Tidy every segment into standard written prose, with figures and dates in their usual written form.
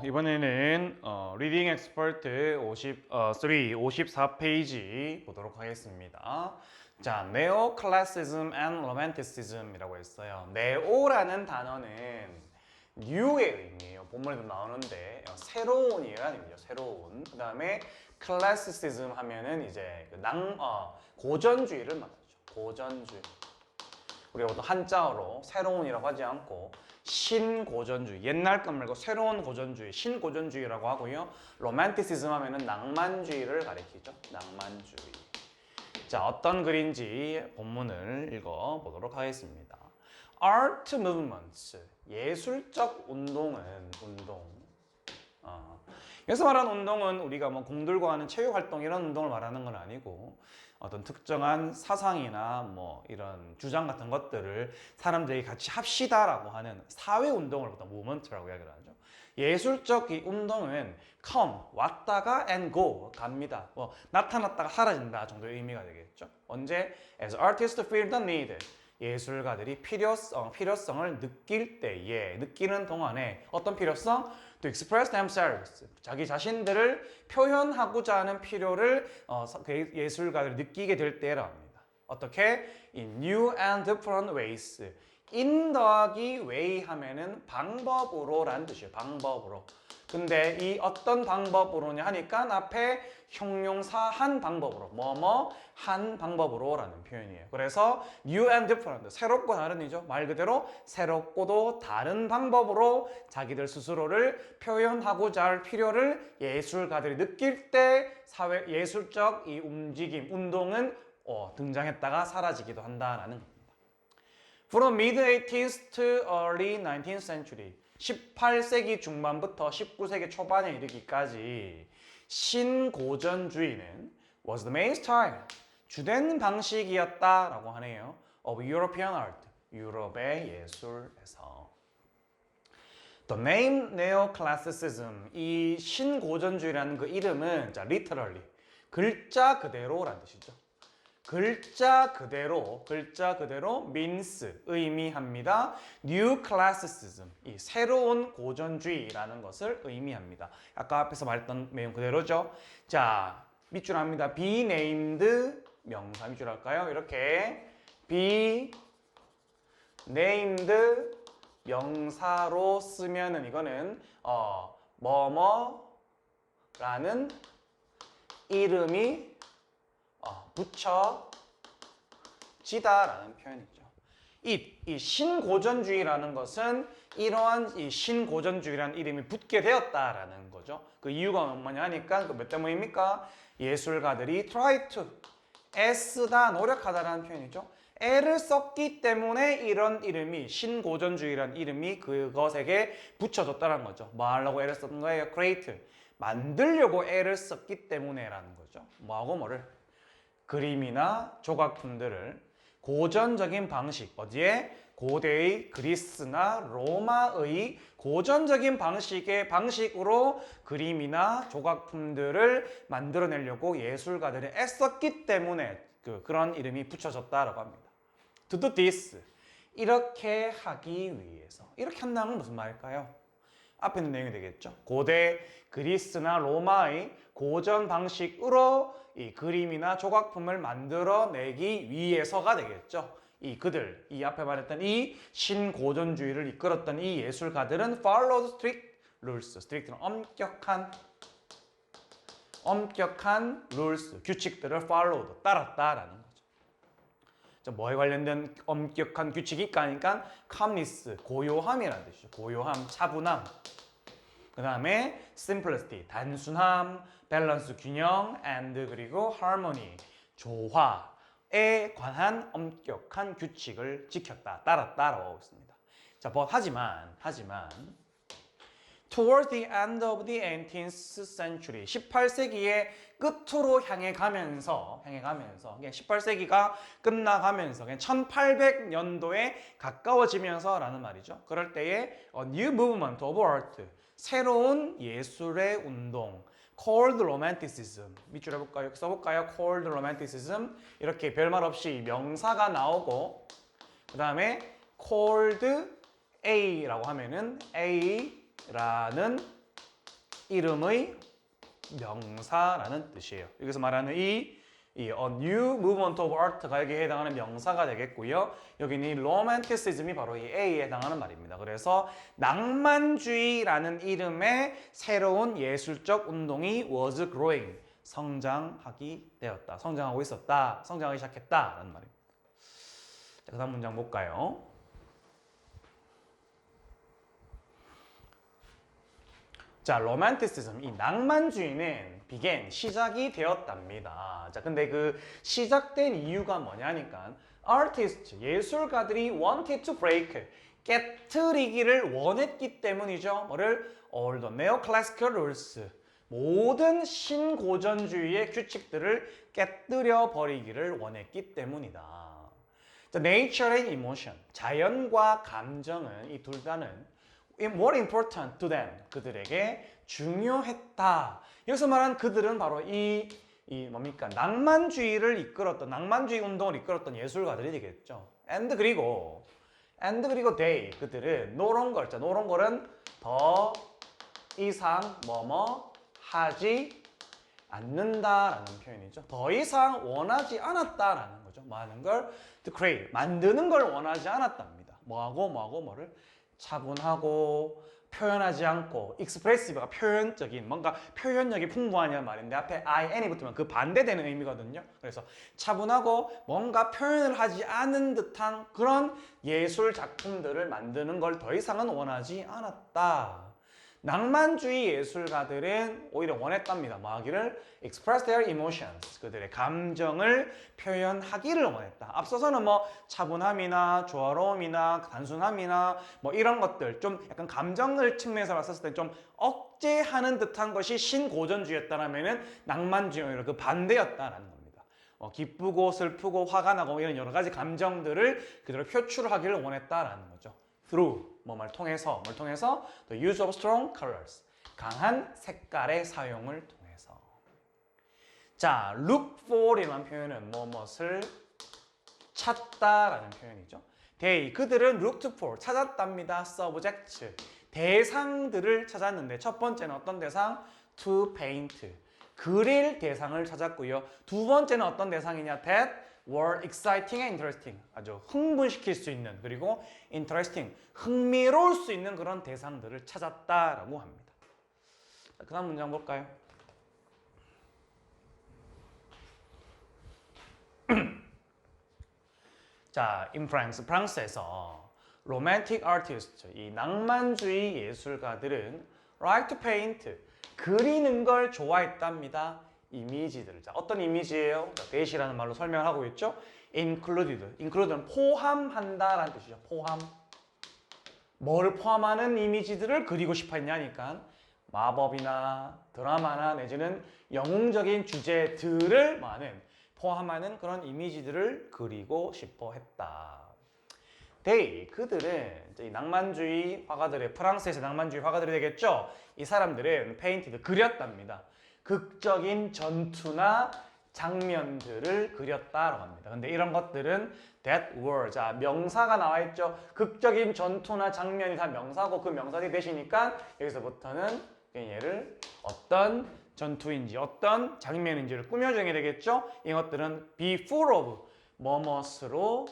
이번에는 리딩 엑스퍼트 54페이지 보도록 하겠습니다. 자, Neoclassicism and Romanticism이라고 했어요. 네오라는 단어는 new의 의미예요. 본문에도 나오는데 새로운이라는 의미죠. 새로운. 그 다음에 classicism 하면은 이제 고전주의를 말하죠. 고전주의. 우리가 보통 한자어로 새로운이라고 하지 않고 신고전주의, 옛날 것 말고 새로운 고전주의, 신고전주의라고 하고요. 로맨티시즘 하면은 낭만주의를 가리키죠. 낭만주의. 자, 어떤 글인지 본문을 읽어보도록 하겠습니다. Art movements, 예술적 운동은 여기서 말하는 운동은 우리가 뭐 공들고 하는 체육활동 이런 운동을 말하는 건 아니고 어떤 특정한 사상이나 뭐 이런 주장 같은 것들을 사람들이 같이 합시다라고 하는 사회운동을 보통 무브먼트라고 이야기를 하죠. 예술적 이 운동은 come, 왔다가 and go, 갑니다. 뭐 나타났다가 사라진다 정도의 의미가 되겠죠. 언제? As artists feel the need. 예술가들이 필요성을 느낄 때에, 느끼는 동안에 어떤 필요성? To express themselves. 자기 자신들을 표현하고자 하는 필요를 예술가들이 느끼게 될 때라고 합니다. 어떻게? In new and different ways. in 더하기 way 하면은 방법으로 라는 뜻이에요. 방법으로. 근데 이 어떤 방법으로냐 하니까 앞에 형용사 한 방법으로 한 방법으로 라는 표현이에요. 그래서 new and different, 새롭고 다른이죠. 말 그대로 새롭고도 다른 방법으로 자기들 스스로를 표현하고자 할 필요를 예술가들이 느낄 때 사회 예술적 이 움직임, 운동은 등장했다가 사라지기도 한다라는 겁니다. From mid-18th to early 19th century, 18세기 중반부터 19세기 초반에 이르기까지 신고전주의는 was the main style, 주된 방식이었다라고 하네요. of European art, 유럽의 예술에서. The name Neoclassicism, 이 신고전주의라는 그 이름은 자, literally, 글자 그대로라는 뜻이죠. 글자 그대로 means, 의미합니다. New classicism, 이 새로운 고전주의라는 것을 의미합니다. 아까 앞에서 말했던 내용 그대로죠. 자, 밑줄 합니다. be named, 명사 밑줄 할까요? 이렇게 be named 명사로 쓰면은 이거는 뭐뭐라는 이름이 붙여지다라는 표현이죠. 이 신고전주의라는 것은 이러한 이 신고전주의라는 이름이 붙게 되었다라는 거죠. 그 이유가 뭐냐 하니까 그 몇 때문입니까? 예술가들이 try to, 애쓰다, 노력하다라는 표현이죠. 애를 썼기 때문에 이런 이름이 신고전주의라는 이름이 그것에게 붙여졌다는 거죠. 뭐 하려고 애를 썼던 거예요? create, 만들려고 애를 썼기 때문에라는 거죠. 뭐하고 뭐를? 그림이나 조각품들을 고전적인 방식, 어디에? 고대의 그리스나 로마의 고전적인 방식으로 그림이나 조각품들을 만들어내려고 예술가들이 애썼기 때문에 그런 이름이 붙여졌다라고 합니다. To do this, 이렇게 하기 위해서. 이렇게 한다는 건 무슨 말일까요? 앞에 있는 내용이 되겠죠. 고대 그리스나 로마의 고전 방식으로 이 그림이나 조각품을 만들어내기 위해서가 되겠죠. 이 앞에 말했던 이 신고전주의를 이끌었던 이 예술가들은 followed strict rules. strict는 엄격한 rules, 규칙들을 followed, 따랐다라는 거죠. 자, 뭐에 관련된 엄격한 규칙이 있까니까 calmness, 고요함이라는 뜻이죠. 고요함, 차분함. 그 다음에 simplicity, 단순함, balance, 균형, and 그리고 harmony, 조화에 관한 엄격한 규칙을 지켰다, 따랐다라고 하고 있습니다. 자, 하지만 Towards the end of the 18th century, 18세기의 끝으로 향해 가면서 18세기가 끝나가면서 1800년도에 가까워지면서 라는 말이죠. 그럴 때에 a new movement of art, 새로운 예술의 운동, called romanticism, 밑줄 해볼까요? 써볼까요? called romanticism, 이렇게 별말 없이 명사가 나오고 그 다음에 called A라고 하면은 A 라는 이름의 명사라는 뜻이에요. 여기서 말하는 이 a new movement of art가 여기에 해당하는 명사가 되겠고요. 여기는 이 romanticism이 바로 이 A에 해당하는 말입니다. 그래서 낭만주의라는 이름의 새로운 예술적 운동이 was growing, 성장하기 되었다. 성장하고 있었다. 성장하기 시작했다라는 말입니다. 자, 그 다음 문장 볼까요? 자, 로맨티시즘, 이 낭만주의는 began, 시작이 되었답니다. 자, 근데 그 시작된 이유가 뭐냐니까 artist, 예술가들이 wanted to break, 깨트리기를 원했기 때문이죠. 뭐를? all the neoclassical rules, 모든 신고전주의의 규칙들을 깨뜨려 버리기를 원했기 때문이다. 자, nature and emotion, 자연과 감정은 이 둘 다는 more important to them, 그들에게 중요했다. 여기서 말한 그들은 바로 이 뭡니까? 낭만주의를 이끌었던, 낭만주의 운동을 이끌었던 예술가들이 되겠죠. and 그리고 they, 그들은 no longer, 자, no longer은 더 이상 뭐뭐 하지 않는다라는 표현이죠. 더 이상 원하지 않았다라는 거죠. 뭐 하는 걸? to create, 만드는 걸 원하지 않았답니다. 뭐를? 차분하고 표현하지 않고 expressive가 표현적인, 뭔가 표현력이 풍부하냐는 말인데 앞에 in이 붙으면 그 반대되는 의미거든요. 그래서 차분하고 뭔가 표현을 하지 않은 듯한 그런 예술 작품들을 만드는 걸 더 이상은 원하지 않았다. 낭만주의 예술가들은 오히려 원했답니다. 뭐 하기를? express their emotions, 그들의 감정을 표현하기를 원했다. 앞서서는 뭐 차분함이나 조화로움이나 단순함이나 뭐 이런 것들, 좀 약간 감정을 측면에서 봤을 때 좀 억제하는 듯한 것이 신고전주의였다라면은 낭만주의로 그 반대였다라는 겁니다. 기쁘고 슬프고 화가 나고 이런 여러 가지 감정들을 그대로 표출하기를 원했다라는 거죠. through 뭘 통해서 the use of strong colors, 강한 색깔의 사용을 통해서. 자, look for이라는 표현은 무엇을 찾다라는 표현이죠. they, 그들은 looked for, 찾았답니다. subject, 대상들을 찾았는데 첫 번째는 어떤 대상? to paint, 그릴 대상을 찾았고요. 두 번째는 어떤 대상이냐? that were exciting and interesting, 아주 흥분시킬 수 있는, 그리고 interesting, 흥미로울 수 있는 그런 대상들을 찾았다라고 합니다. 자, 그 다음 문장 볼까요? 자, in France, 프랑스에서 romantic artists, 이 낭만주의 예술가들은 like to paint, 그리는 걸 좋아했답니다. 이미지들을. 자, 어떤 이미지예요? 대시라는 말로 설명을 하고 있죠. include는 포함한다라는 뜻이죠. 포함. 뭘 포함하는 이미지들을 그리고 싶어 했냐니까 마법이나 드라마나 내지는 영웅적인 주제들을 포함하는 그런 이미지들을 그리고 싶어 했다. they, 그들은 이제 이 낭만주의 화가들의, 프랑스에서 낭만주의 화가들이 되겠죠. 이 사람들은 painted, 그렸답니다. 극적인 전투나 장면들을 그렸다라고 합니다. 근데 이런 것들은 that were, 자, 명사가 나와 있죠. 극적인 전투나 장면이 다 명사고 그 명사들이 되시니까 여기서부터는 얘를 어떤 전투인지 어떤 장면인지를 꾸며주게 되겠죠. 이것들은 be full of, 뭐뭇으로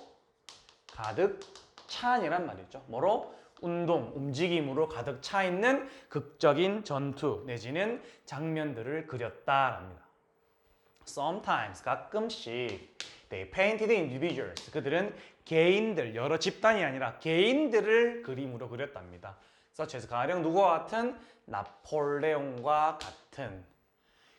가득 찬이란 말이죠. 뭐로? 운동, 움직임으로 가득 차 있는 극적인 전투 내지는 장면들을 그렸다랍니다. Sometimes, 가끔씩 they painted individuals, 그들은 개인들, 여러 집단이 아니라 개인들을 그림으로 그렸답니다. such as, 가령 누구와 같은? 나폴레옹과 같은.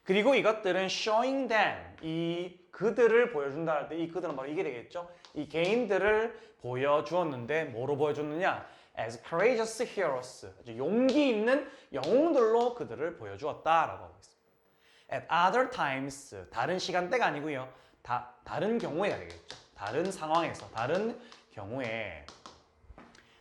그리고 이것들은 showing them, 이 그들을 보여준다 할 때 이 그들은 바로 이게 되겠죠. 이 개인들을 보여주었는데 뭐로 보여줬느냐? as courageous heroes, 용기 있는 영웅들로 그들을 보여주었다라고 하고 있습니다. at other times, 다른 시간대가 아니고요. 다른 경우에가 되겠죠. 다른 상황에서, 다른 경우에.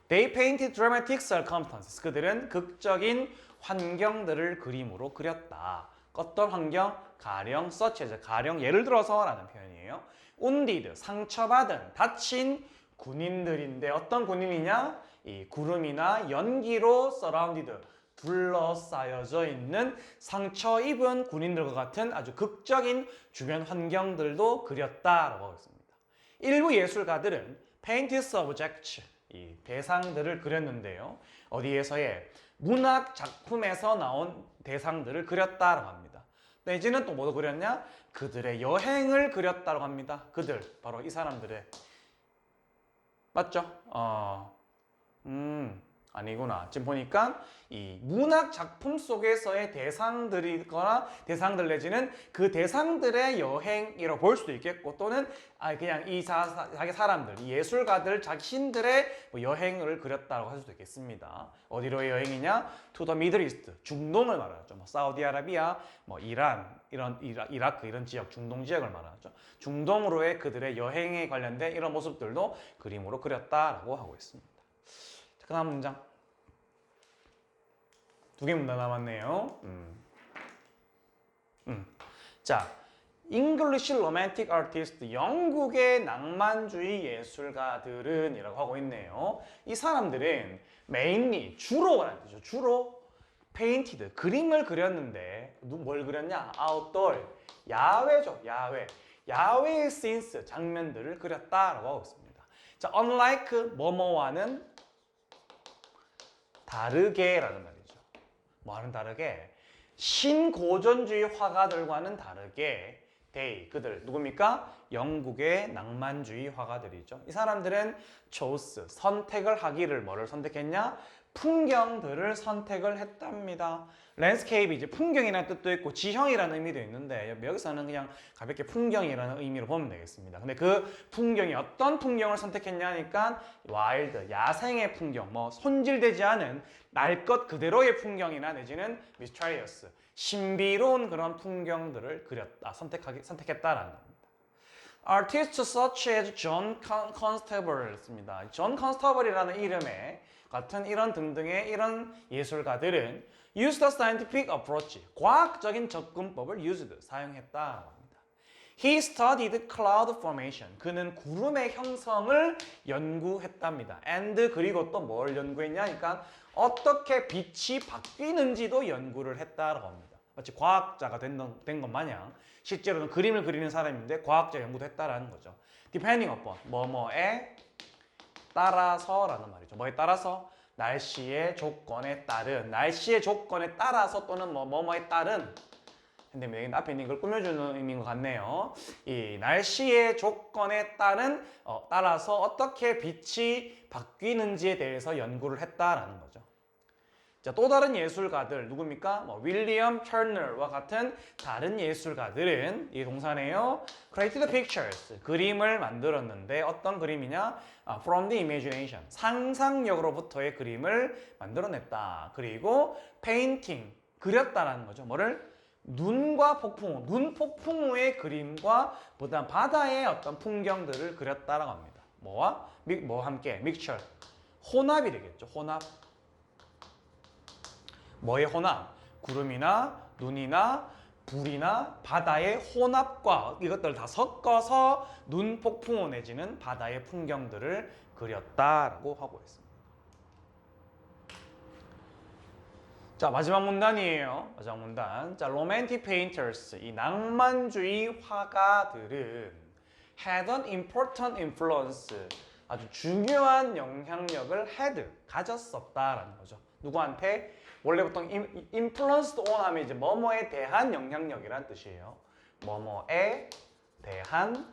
they painted dramatic circumstances, 그들은 극적인 환경들을 그림으로 그렸다. 어떤 환경? 가령 such as, 가령 예를 들어서 라는 표현이에요. wounded, 상처받은, 다친 군인들인데 어떤 군인이냐? 이 구름이나 연기로 surrounded, 둘러싸여져 있는 상처 입은 군인들과 같은 아주 극적인 주변 환경들도 그렸다라고 하고 있습니다. 일부 예술가들은 painted subjects, 이 대상들을 그렸는데요. 어디에서의 문학 작품에서 나온 대상들을 그렸다라고 합니다. 내지는 또 뭐도 그렸냐? 그들의 여행을 그렸다고 합니다. 그들, 바로 이 사람들의. 맞죠? 아니구나. 지금 보니까 이 문학 작품 속에서의 대상들이거나 대상들 내지는 그 대상들의 여행이라고 볼 수도 있겠고, 또는 그냥 이 자기 사람들, 이 예술가들 자신들의 뭐 여행을 그렸다고 할 수도 있겠습니다. 어디로의 여행이냐? To the Middle East, 중동을 말하죠. 뭐 사우디아라비아, 뭐 이란, 이라크 이런 지역, 중동 지역을 말하죠. 중동으로의 그들의 여행에 관련된 이런 모습들도 그림으로 그렸다라고 하고 있습니다. 자, 그 다음 문장. 두 개 문장 남았네요. 자, English Romantic Artist, 영국의 낭만주의 예술가들은 이라고 하고 있네요. 이 사람들은 mainly, 주로라는 뜻이죠. 주로 painted, 그림을 그렸는데 뭘 그렸냐? outdoor, 야외죠. 야외. 야외의 scenes, 장면들을 그렸다라고 하고 있습니다. 자, unlike 뭐뭐와는 다르게라는 말이죠. 뭐와는 다르게? 신고전주의 화가들과는 다르게 they, 그들 누굽니까? 영국의 낭만주의 화가들이죠. 이 사람들은 chose, 선택을 하기를 뭐를 선택했냐? 풍경들을 선택을 했답니다. 랜드스케이프, 이제 풍경이라는 뜻도 있고 지형이라는 의미도 있는데 여기서는 그냥 가볍게 풍경이라는 의미로 보면 되겠습니다. 근데 그 풍경이 어떤 풍경을 선택했냐니까 와일드, 야생의 풍경, 뭐 손질되지 않은 날 것 그대로의 풍경이나 내지는 mysterious, 신비로운 그런 풍경들을 그렸다, 선택했다라는 겁니다. Artists such as John Constable입니다. 존 컨스터블이라는 이름의 같은 이런 등등의 이런 예술가들은 used the scientific approach, 과학적인 접근법을 사용했다고 합니다. He studied cloud formation, 그는 구름의 형성을 연구했답니다. And 그리고 또 뭘 연구했냐니까 어떻게 빛이 바뀌는지도 연구를 했다고 합니다. 마치 과학자가 된 것 마냥 실제로는 그림을 그리는 사람인데 과학자 연구도 했다라는 거죠. Depending upon, 뭐뭐에 따라서라는 말이죠. 뭐에 따라서? 날씨의 조건에 따른, 날씨의 조건에 따라서 또는 뭐뭐에 따른. 근데 여기 앞에 있는 걸 꾸며주는 의미인 것 같네요. 이 날씨의 조건에 따라서 어떻게 빛이 바뀌는지에 대해서 연구를 했다라는 거죠. 자, 또 다른 예술가들 누굽니까? 윌리엄 터너와 같은 다른 예술가들은 이 동사네요. Created pictures, 그림을 만들었는데 어떤 그림이냐? From the imagination, 상상력으로부터의 그림을 만들어냈다. 그리고 painting, 그렸다라는 거죠. 뭐를? 눈과 폭풍우, 눈 폭풍우의 그림과 보다 바다의 어떤 풍경들을 그렸다라고 합니다. 뭐와? 뭐 함께? mixture, 혼합이 되겠죠. 혼합. 뭐의 혼합? 구름이나 눈이나 불이나 바다의 혼합과 이것들을 다 섞어서 눈 폭풍우 내지는 바다의 풍경들을 그렸다라고 하고 있습니다. 자, 마지막 문단이에요. 마지막 문단. 자, romantic painters, 이 낭만주의 화가들은 had an important influence, 아주 중요한 영향력을 가졌었다라는 거죠. 누구한테? 원래 보통 influenced on 하면 이제 뭐뭐에 대한 영향력이란 뜻이에요. 뭐뭐에 대한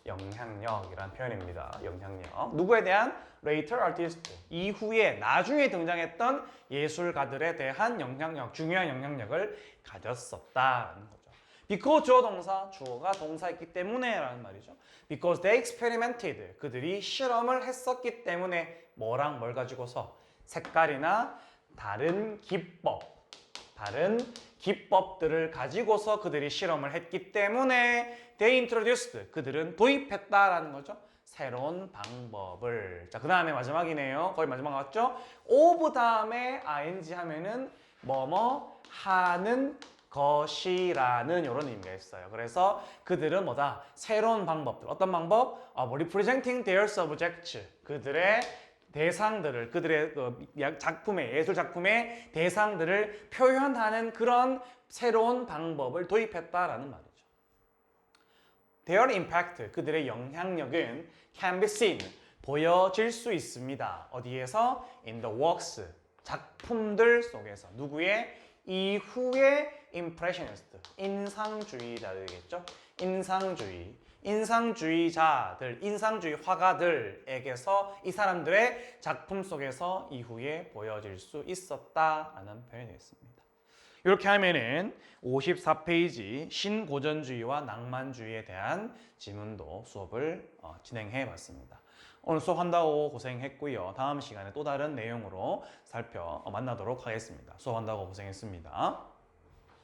영향력이란 표현입니다. 영향력. 누구에 대한? later artist. 이후에 나중에 등장했던 예술가들에 대한 영향력, 중요한 영향력을 가졌었다는 거죠. because 주어 동사, 주어가 동사였기 때문에 라는 말이죠. because they experimented. 그들이 실험을 했었기 때문에 뭐랑 뭘 가지고서? 색깔이나 다른 기법들을 가지고서 그들이 실험을 했기 때문에 they introduced, 그들은 도입했다라는 거죠. 새로운 방법을. 자, 그 다음에 마지막이네요. 거의 마지막 같죠? of 다음에 ing 하면은 뭐뭐 하는 것이라는 이런 의미가 있어요. 그래서 그들은 뭐다? 새로운 방법들. 어떤 방법? representing their subjects. 그들의 대상들을 그들의 작품의 예술 작품의 대상들을 표현하는 그런 새로운 방법을 도입했다라는 말이죠. Their impact, 그들의 영향력은 can be seen, 보여질 수 있습니다. 어디에서? In the works, 작품들 속에서. 누구의? 이후의 impressionist, 인상주의자들이겠죠. 인상주의자들, 인상주의 화가들에게서 이 사람들의 작품 속에서 이후에 보여질 수 있었다라는 표현이 되겠습니다. 이렇게 하면은 54페이지 신고전주의와 낭만주의에 대한 지문도 수업을 진행해 봤습니다. 오늘 수업한다고 고생했고요. 다음 시간에 또 다른 내용으로 만나도록 하겠습니다. 수업한다고 고생했습니다.